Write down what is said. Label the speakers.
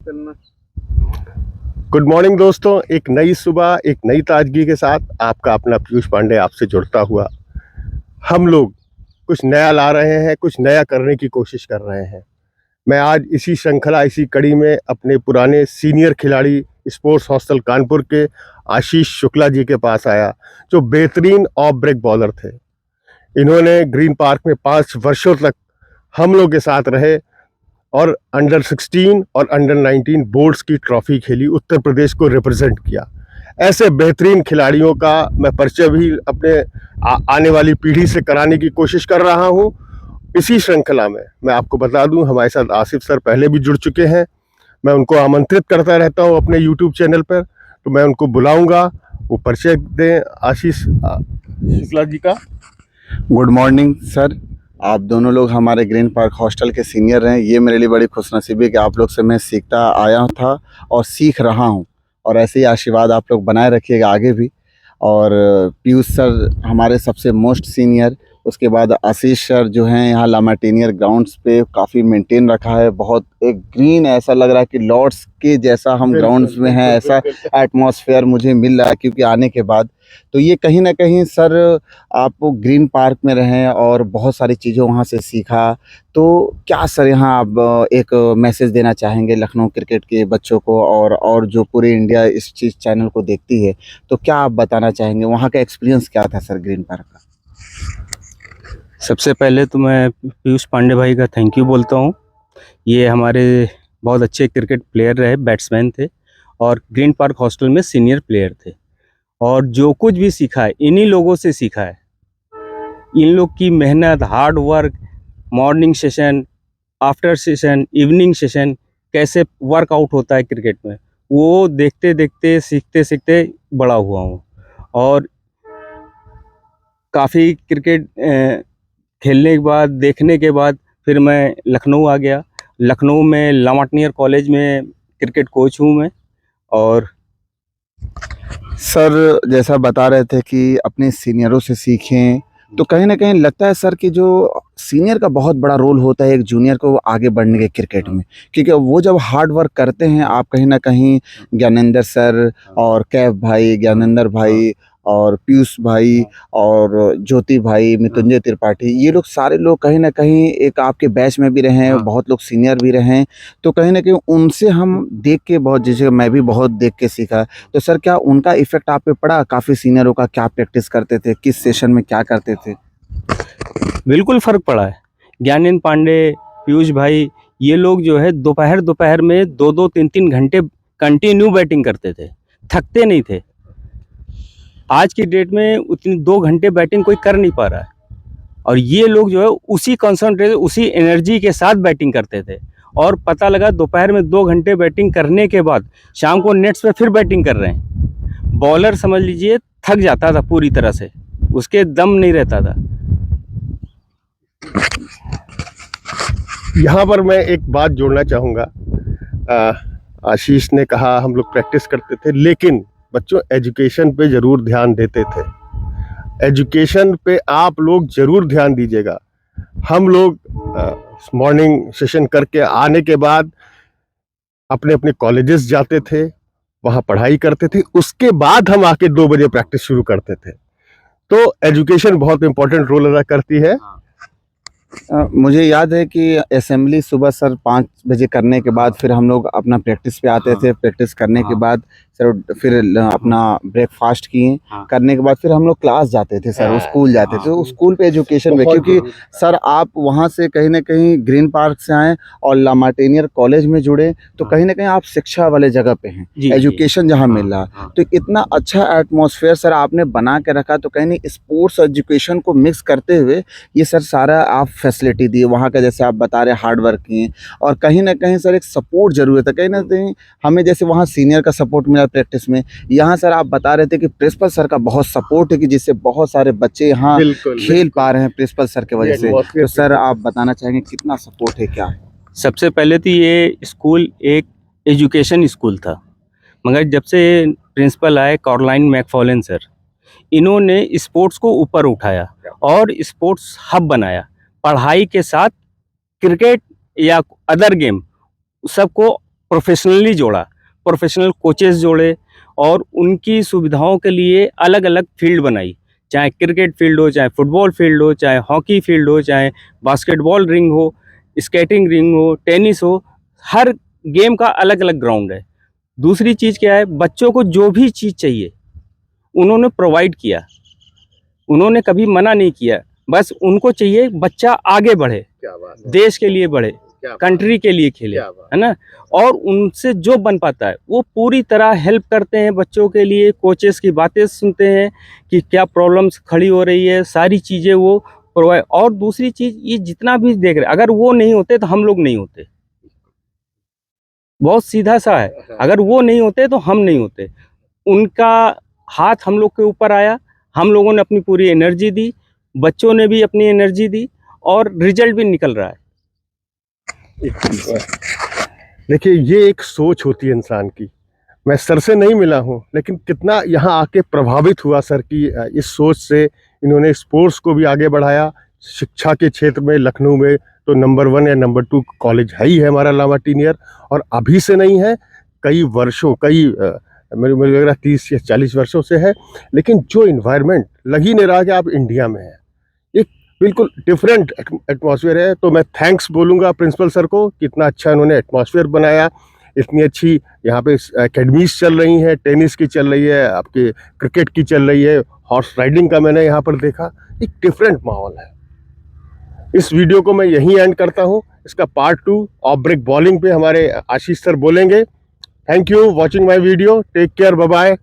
Speaker 1: करना।
Speaker 2: Good morning दोस्तों, एक नई सुबह, एक नई ताजगी के साथ आपका अपना पीयूष पांडे आपसे जुड़ता हुआ। हम लोग कुछ नया ला रहे हैं, कुछ नया करने की कोशिश कर रहे हैं। मैं आज इसी श्रृंखला, इसी कड़ी में अपने पुराने सीनियर खिलाड़ी स्पोर्ट्स हॉस्टल कानपुर के आशीष शुक्ला जी के पास आया, जो बेहतरीन ऑफ ब्रेक बॉलर थे। इन्होंने ग्रीन पार्क में 5 वर्षों तक हम लोग के साथ रहे और अंडर 16 और अंडर 19 बोर्ड्स की ट्रॉफी खेली, उत्तर प्रदेश को रिप्रेजेंट किया। ऐसे बेहतरीन खिलाड़ियों का मैं परिचय भी अपने आने वाली पीढ़ी से कराने की कोशिश कर रहा हूं। इसी श्रृंखला में मैं आपको बता दूं, हमारे साथ आसिफ सर पहले भी जुड़ चुके हैं। मैं उनको आमंत्रित करता रहता हूं अपने यूट्यूब चैनल पर, तो मैं उनको बुलाऊंगा, वो परिचय दें आशीष शुक्ला जी का।
Speaker 1: गुड मॉर्निंग सर, आप दोनों लोग हमारे ग्रीन पार्क हॉस्टल के सीनियर हैं। ये मेरे लिए बड़ी खुशनसीबी कि आप लोग से मैं सीखता आया था और सीख रहा हूं, और ऐसे ही आशीर्वाद आप लोग बनाए रखिएगा आगे भी। और पीयूष सर हमारे सबसे मोस्ट सीनियर, उसके बाद आशीष सर जो हैं यहाँ लामाटीनियर ग्राउंड्स पे काफ़ी मेंटेन रखा है। बहुत एक ग्रीन, ऐसा लग रहा है कि लॉर्ड्स के जैसा हम ग्राउंड्स में हैं, ऐसा एटमॉस्फेयर मुझे मिल रहा है क्योंकि आने के बाद। तो ये कहीं ना कहीं सर, आप ग्रीन पार्क में रहें और बहुत सारी चीज़ें वहाँ से सीखा, तो क्या सर यहाँ आप एक मैसेज देना चाहेंगे लखनऊ क्रिकेट के बच्चों को, और जो पूरी इंडिया इस चीज़ चैनल को देखती है, तो क्या आप बताना चाहेंगे? वहाँ का एक्सपीरियंस क्या था सर ग्रीन पार्क का?
Speaker 3: सबसे पहले तो मैं पीयूष पांडे भाई का थैंक यू बोलता हूँ। ये हमारे बहुत अच्छे क्रिकेट प्लेयर रहे, बैट्समैन थे और ग्रीन पार्क हॉस्टल में सीनियर प्लेयर थे, और जो कुछ भी सीखा है इन्हीं लोगों से सीखा है। इन लोग की मेहनत, hard work, morning session, after session, evening session, कैसे वर्कआउट होता है क्रिकेट में, वो देखते देखते सीखते सीखते बड़ा हुआ हूँ। और काफ़ी क्रिकेट खेलने के बाद, देखने के बाद फिर मैं लखनऊ आ गया। लखनऊ में लामाटीनियर कॉलेज में क्रिकेट कोच हूँ मैं। और
Speaker 1: सर जैसा बता रहे थे कि अपने सीनियरों से सीखें, तो कहीं ना कहीं लगता है सर कि जो सीनियर का बहुत बड़ा रोल होता है एक जूनियर को आगे बढ़ने के क्रिकेट में, क्योंकि वो जब हार्ड वर्क करते हैं, आप कहीं ना कहीं ज्ञानेंद्र सर और कैफ भाई, ज्ञानेंद्र भाई और पीयूष भाई और ज्योति भाई, मृत्युंजय त्रिपाठी, ये लोग सारे लोग कहीं ना कहीं एक आपके बैच में भी रहे हैं, बहुत लोग सीनियर भी रहे हैं। तो कहीं ना कहीं उनसे हम देख के बहुत, जैसे मैं भी बहुत देख के सीखा। तो सर क्या उनका इफेक्ट आप पे पड़ा? काफ़ी सीनियरों का क्या प्रैक्टिस करते थे, किस सेशन में क्या करते थे?
Speaker 3: बिल्कुल फ़र्क पड़ा है। ज्ञानेंद्र पांडे, पीयूष भाई, ये लोग जो है दोपहर में 2-2, 3-3 घंटे कंटिन्यू बैटिंग करते थे, थकते नहीं थे। आज की डेट में उतनी 2 घंटे बैटिंग कोई कर नहीं पा रहा है, और ये लोग जो है उसी कंसंट्रेट, उसी एनर्जी के साथ बैटिंग करते थे। और पता लगा दोपहर में 2 घंटे बैटिंग करने के बाद शाम को नेट्स पे फिर बैटिंग कर रहे हैं। बॉलर समझ लीजिए थक जाता था पूरी तरह से, उसके दम नहीं रहता था।
Speaker 2: यहाँ पर मैं एक बात जोड़ना चाहूँगा। आशीष ने कहा हम लोग प्रैक्टिस करते थे, लेकिन बच्चों एजुकेशन पे ज़रूर ध्यान देते थे। एजुकेशन पे आप लोग ज़रूर ध्यान दीजिएगा। हम लोग मॉर्निंग सेशन करके आने के बाद अपने अपने कॉलेजेस जाते थे, वहाँ पढ़ाई करते थे, उसके बाद हम आके 2 बजे प्रैक्टिस शुरू करते थे। तो एजुकेशन बहुत इंपॉर्टेंट रोल अदा करती है।
Speaker 1: मुझे याद है कि असेंबली सुबह सर 5 बजे करने के बाद फिर हम लोग अपना प्रैक्टिस पे आते थे। प्रैक्टिस करने के बाद सर फिर अपना ब्रेकफास्ट किए, करने के बाद फिर हम लोग क्लास जाते थे सर, स्कूल जाते थे। तो स्कूल पे एजुकेशन में, क्योंकि सर आप वहाँ से कहीं ना कहीं ग्रीन पार्क से आए और लामाटीनियर कॉलेज में जुड़े, तो कहीं ना कहीं आप शिक्षा वाले जगह पे हैं, एजुकेशन जहाँ मिल रहा। तो इतना अच्छा एटमॉस्फेयर सर आपने बना के रखा, तो कहीं नहीं स्पोर्ट्स एजुकेशन को मिक्स करते हुए ये सर सारा आप फैसिलिटी दिए वहाँ का, जैसे आप बता रहे हार्ड वर्क किए। और कहीं ना कहीं सर एक सपोर्ट जरूरत है, कहीं ना कहीं हमें जैसे वहाँ सीनियर का सपोर्ट मिला प्रैक्टिस में, यहाँ सर आप बता रहे थे कि प्रिंसिपल सर का बहुत सपोर्ट है कि जिससे बहुत सारे बच्चे यहाँ खेल पा रहे हैं प्रिंसिपल सर की वजह से। तो सर आप बताना चाहेंगे कितना सपोर्ट है, क्या है?
Speaker 3: सबसे पहले तो ये स्कूल एक एजुकेशन स्कूल था, मगर जब से प्रिंसिपल आए कैरोलाइन मैकफॉलन सर, इन्होंने स्पोर्ट्स को ऊपर उठाया और स्पोर्ट्स हब बनाया। पढ़ाई के साथ क्रिकेट या अदर गेम सबको प्रोफेशनली जोड़ा, प्रोफेशनल कोचेस जोड़े और उनकी सुविधाओं के लिए अलग अलग फील्ड बनाई, चाहे क्रिकेट फील्ड हो, चाहे फुटबॉल फील्ड हो, चाहे हॉकी फील्ड हो, चाहे बास्केटबॉल रिंग हो, स्केटिंग रिंग हो, टेनिस हो, हर गेम का अलग अलग ग्राउंड है। दूसरी चीज़ क्या है, बच्चों को जो भी चीज़ चाहिए उन्होंने प्रोवाइड किया, उन्होंने कभी मना नहीं किया। बस उनको चाहिए बच्चा आगे बढ़े,
Speaker 2: क्या बात है,
Speaker 3: देश के लिए बढ़े,
Speaker 2: क्या बात
Speaker 3: कंट्री के लिए खेले,
Speaker 2: क्या बात
Speaker 3: है ना। और उनसे जो बन पाता है वो पूरी तरह हेल्प करते हैं बच्चों के लिए, कोचेस की बातें सुनते हैं कि क्या प्रॉब्लम्स खड़ी हो रही है, सारी चीज़ें वो प्रोवाइड। और दूसरी चीज़, ये जितना भी देख रहे, अगर वो नहीं होते तो हम लोग नहीं होते, बहुत सीधा सा है, अगर वो नहीं होते तो हम नहीं होते। उनका हाथ हम लोग के ऊपर आया, हम लोगों ने अपनी पूरी एनर्जी दी, बच्चों ने भी अपनी एनर्जी दी और रिजल्ट भी निकल रहा है।
Speaker 2: देखिए, ये एक सोच होती है इंसान की। मैं सर से नहीं मिला हूँ, लेकिन कितना यहाँ आके प्रभावित हुआ सर की इस सोच से। इन्होंने स्पोर्ट्स को भी आगे बढ़ाया। शिक्षा के क्षेत्र में लखनऊ में तो नंबर 1 या नंबर 2 कॉलेज है ही है हमारा लामा टीनियर, और अभी से नहीं है, कई वर्षों, मुझे लग रहा है 30 या 40 वर्षों से है। लेकिन जो इन्वायरमेंट लग ही नहीं रहा कि आप इंडिया में हैं, एक बिल्कुल डिफरेंट एटमॉस्फेयर है। तो मैं थैंक्स बोलूँगा प्रिंसिपल सर को, कितना अच्छा इन्होंने एटमॉस्फेयर बनाया। इतनी अच्छी यहाँ पे एकेडमीज चल रही हैं, टेनिस की चल रही है, आपके क्रिकेट की चल रही है, हॉर्स राइडिंग का मैंने यहाँ पर देखा। एक डिफरेंट माहौल है। इस वीडियो को मैं यहीं एंड करता हूँ। इसका पार्ट 2 ऑफ ब्रेक बॉलिंग पे हमारे आशीष सर बोलेंगे। Thank you watching my video. Take care, bye bye.